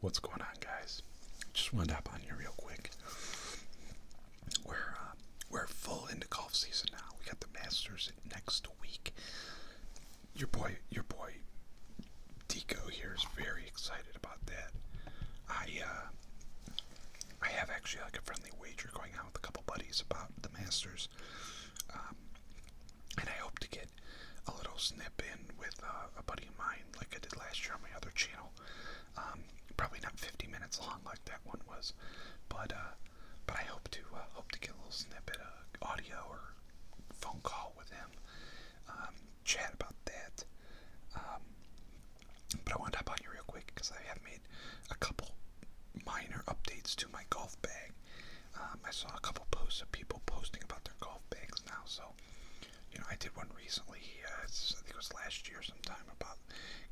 What's going on, guys? Just wanted to hop on here real quick. We're full into golf season now. We got the Masters next week. Your boy Dico here is very excited about that. I have actually like a friendly wager going on with a couple buddies about the Masters, and I hope to get a little snip in with a buddy of mine, like I did last year on my other channel. Probably not 50 minutes long like that one was, but I hope to get a little snippet of audio or phone call with him, chat about that. But I wanted to hop on here real quick because I have made a couple minor updates to my golf bag. I saw a couple posts of people posting about their golf bags now, so I did one recently. I think it was last year sometime, about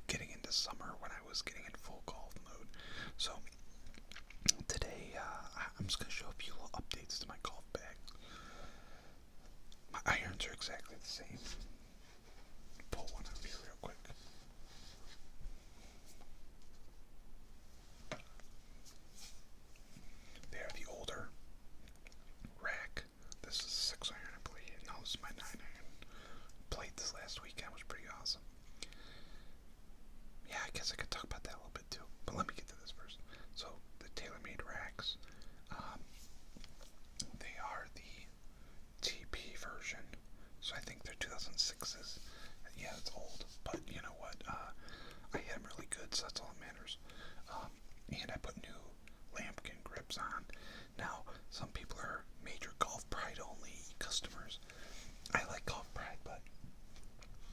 getting into summer when I was getting in full golf mode. So today I'm just going to show a few little updates to my golf bag. My irons are exactly the same. Pull one out here real quick. They are the older rack. This is a 6 iron, I believe. No, this is my 9 iron. Played this last weekend, was pretty awesome. Yeah, I guess I could talk about that a little bit too, but let me get to this first. So the TaylorMade racks, they are the TP version, so I think they're 2006s. Yeah, it's old, but you know what? I had them really good, so that's all that matters. And I put new lambkin grips on. Now, some people are major Golf Pride only customers. I like Golf Pride, but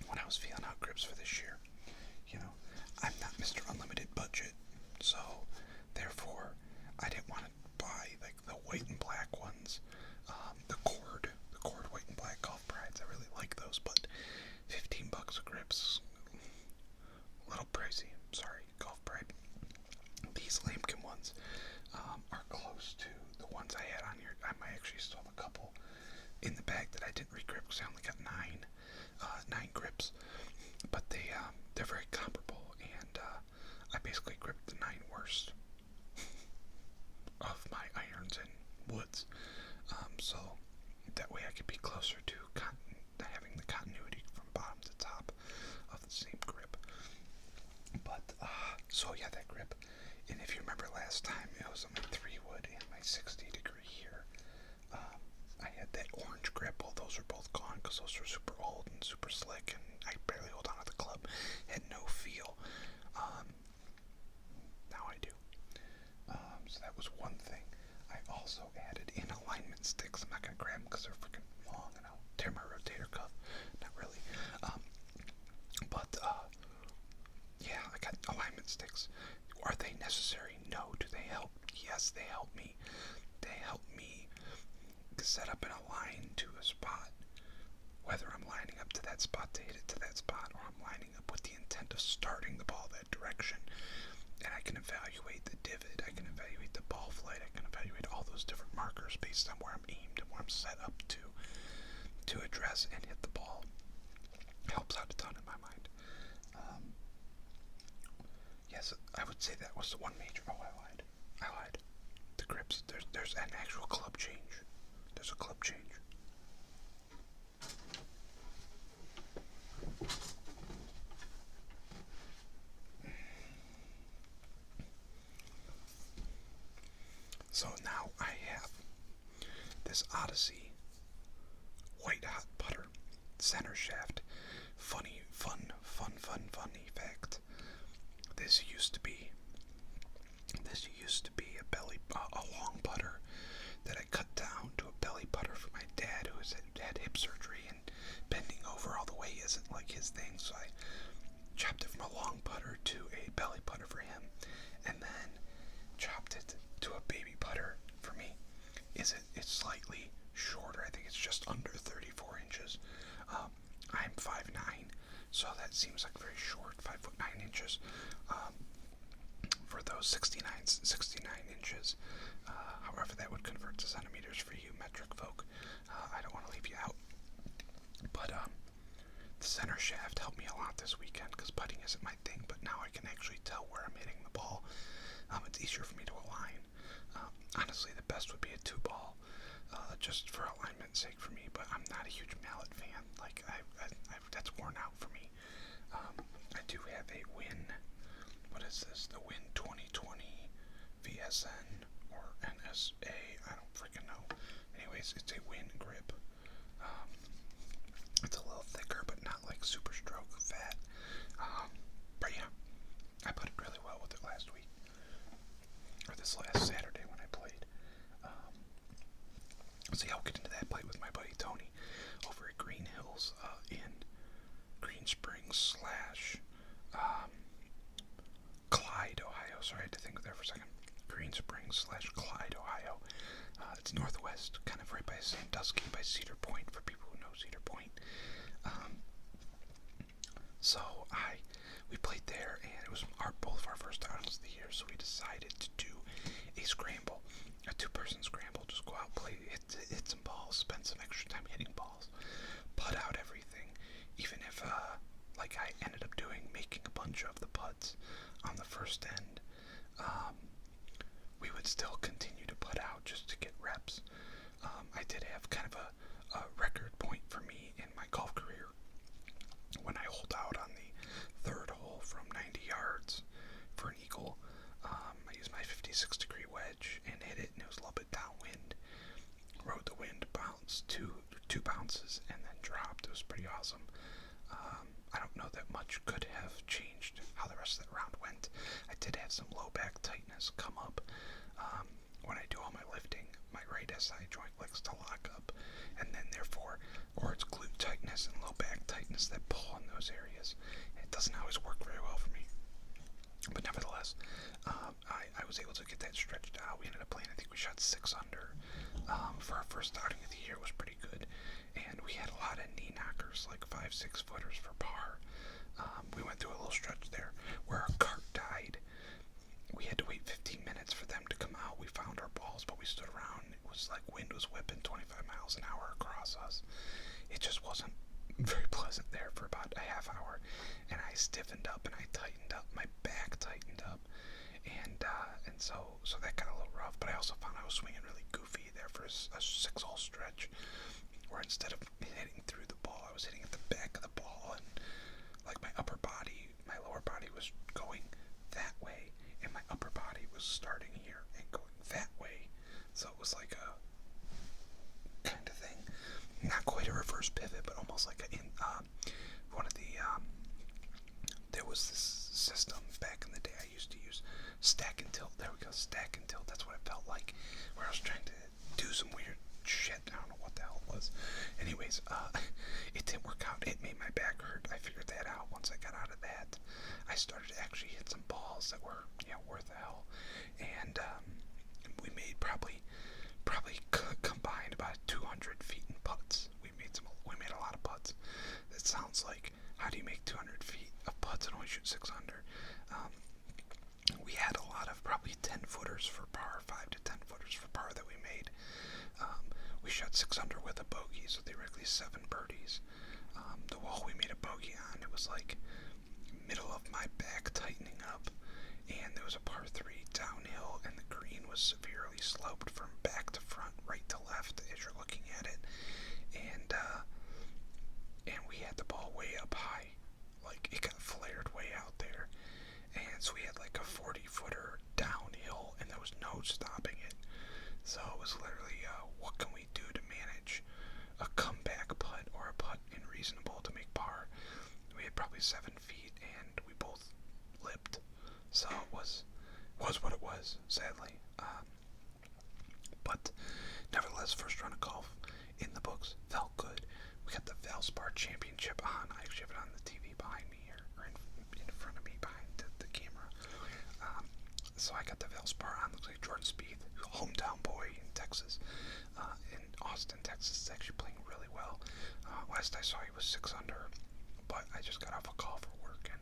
when I was feeling out grips for this year, I'm not Mr. Unlimited budget, so therefore I didn't want to buy like the white and black ones, the cord white and black Golf Prides. I really like those, but $15 of grips, a little pricey. Sorry, Golf Pride. These lambkin ones are close to the ones I had on here. I might actually still have a couple in the bag that I didn't regrip because I only got nine grips, but they're very comparable, and I basically gripped the 9 worst of my irons and woods, so that way I could be closer to having the continuity from bottom to top of the same grip. But so yeah, that grip, and if you remember last time, it was on my 3 wood and my 60 degree here. I had that orange grip. Well, those are both gone because those are super old and super slick, and I barely hold on to the club. Had no feel. Now I do. So that was one thing. I also added in alignment sticks. I'm not going to grab them because they're freaking long and I'll tear my rotator cuff. Not really. But yeah, I got alignment sticks. Are they necessary? No. Do they help? Yes, they help me. They help me set up and align to a spot, whether I'm lining up to that spot to hit it to that spot, or I'm lining up with the intent of starting the ball that direction. And I can evaluate the divot, I can evaluate the ball flight, I can evaluate all those different markers based on where I'm aimed and where I'm set up to address and hit the ball. Helps out a ton in my mind. Yes, I would say that was the one major. Oh, I lied. The grips. There's an actual club change. There's a club change. So now I have this Odyssey white hot putter center shaft. Fun fact. This used to be a long putter that I cut down to a belly putter for my dad, who had hip surgery, and bending over all the way isn't like his thing, so I chopped it from a long putter to a belly putter for him, and then chopped it to a baby putter for me. It's slightly shorter. I think it's just under 34 inches. I'm 5'9", so that seems like very short, 5'9" inches. For those 69 inches, however that would convert to centimeters for you metric folk. I don't want to leave you out. But the center shaft helped me a lot this weekend because putting isn't my thing, but now I can actually tell where I'm hitting the ball It's easier for me to align. Honestly, the best would be a 2-ball, just for alignment's sake for me, but I'm not a huge mallet fan. Like, that's worn out for me. I do have a Win, what is this? The Win 2020 VSN or NSA, I don't freaking know. Anyways, it's a Win grip. It's a little thicker, but not like super stroke fat. But yeah, I put it really well with it last week, or this last Saturday when I played. So yeah, I'll get into that play with my buddy Tony over at Green Hills in Green Springs / Clyde, Ohio. Sorry, I had to think there for a second. Green Springs / Clyde, Ohio. It's northwest, kind of right by Sandusky, by Cedar Point, for people who know Cedar Point. So we played there, and it was both of our first outings of the year, so we decided to do a scramble, a 2-person scramble. Just go out, play, hit some balls, spend some extra time hitting balls, putt out everything, even if, like I ended up doing, making a bunch of the putts on the first end, we would still continue to putt out just to get reps. I did have kind of a record point for me in my golf career when I holed out on the 3rd hole from 90 yards for an eagle. I used my 56-degree wedge and hit it, and it was a little bit downwind. Rode the wind, bounced two bounces, and then dropped. It was pretty awesome. I don't know that much could have changed how the rest of that round went. I did have some low back tightness come up. When I do all my lifting, my right SI joint likes to lock up, and then therefore, or it's glute tightness and low back tightness that pull in those areas. It doesn't always work very well for me. But nevertheless, I was able to get that stretched out. We ended up playing, I think we shot 6 under. For our first outing of the year, it was pretty good. And we had a lot of knee knockers, like 5-6 footers for par. We went through a little stretch there where our cart died. We had to wait 15 minutes for them to come out. We found our balls, but we stood around. It was like wind was whipping 25 miles an hour across us. It just wasn't very pleasant there for about a half hour. And I stiffened up and I tightened up. My back tightened up. And so that got a little rough. But I also found I was swinging really goofy there for a 6-hole stretch, where instead of hitting through the ball, I was hitting at the back of the ball, and like my lower body was going that way, and my upper body was starting here and going that way. So it was like a kind of thing, not quite a reverse pivot, but almost like one of the there was this system back in the day I used to use, stack and tilt. There we go, stack and tilt. That's what it felt like, where I was trying to do some weird shit. I don't know what the hell it was. Anyways, it didn't work out. It made my back hurt. I figured that out once I got out of that. I started to actually hit some balls that were, worth the hell. And we made probably combined about 200 feet in putts. We made a lot of putts. That sounds like, how do you make 200 feet of putts and only shoot 6 under? We had a lot of probably 10 footers for par, 5 to 10 footers for par that we made. We shot 6 under with a bogey, so theoretically 7 birdies. The wall we made a bogey on, it was like middle of my back tightening up, and there was a par 3 downhill, and the green was severely sloped from back to front, right to left as you're looking at it, and we had the ball way up high, like it got flared way out there, and so we had like a 40-footer downhill, and there was no stopping it. So it was literally, what can we do to manage a comeback putt or a putt in reasonable to make par? We had probably 7 feet, and we both lipped. So it was what it was, sadly. But nevertheless, first round of golf in the books, felt good. We got the Valspar Championship on. I actually have it on the TV behind me here, or in front of me behind the camera. So I got the Valspar on. Looks like Jordan Spieth, hometown boy in Texas, in Austin, Texas, is actually playing really well. Last I saw, he was 6 under, but I just got off a call for work, and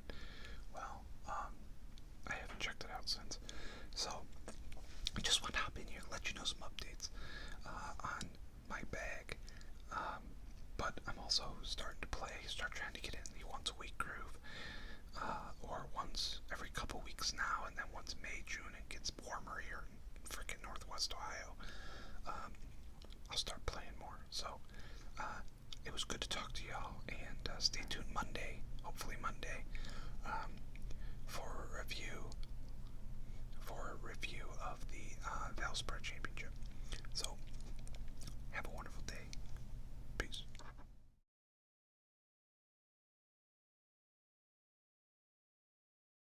well, I haven't checked it out since. So I just want to hop in here and let you know some updates on my bag. But I'm also starting to start trying to get in the once a week groove, or once every couple weeks now, and then once May, June, and get Northwest Ohio. I'll start playing more. So it was good to talk to y'all, and stay tuned Monday, hopefully Monday, for a review